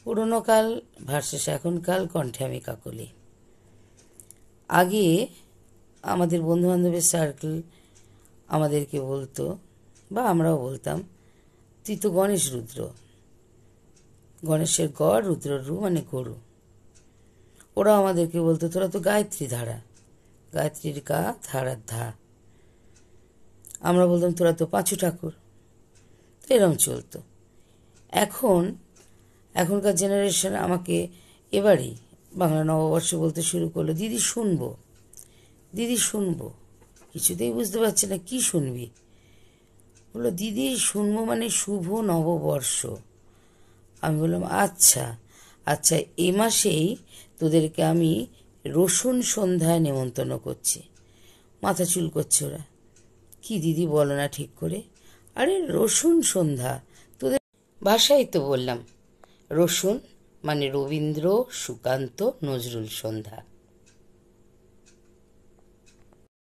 পুরনো কাল ভার্সেস এখনকাল কণ্ঠে আমি কাকলি। আগে আমাদের বন্ধুবান্ধবের সার্কেল আমাদেরকে বলতো, বা আমরাও বলতাম, তুই তো গণেশ রুদ্র। গণেশের গড়, রুদ্রর রু মানে গরু। ওরাও আমাদেরকে বলতো, তোরা তো গায়ত্রী ধারা, গায়ত্রীর গা, ধারার ধা। আমরা বলতাম, তোরা তো পাঁচু ঠাকুর। তো এরম চলতো। এখনকার জেনারেশন আমাকে এবারই বাংলা নববর্ষ বলতে শুরু করলো, দিদি শুনবো, দিদি শুনবো। কিছুতেই বুঝতে পারছি না কি শুনবি। বললো, দিদি শুনবো মানে শুভ নববর্ষ। আমি বললাম, আচ্ছা আচ্ছা, এ মাসেই তোদেরকে আমি রসুন সন্ধ্যায় নেমন্তন্ন করছি। মাথা চুল করছে ওরা, কি দিদি বলো না ঠিক করে। আরে রসুন সন্ধ্যা তোদের ভাষাই তো বললাম। রসুন মানে রবীন্দ্র, সুকান্ত, নজরুল সন্ধ্যা।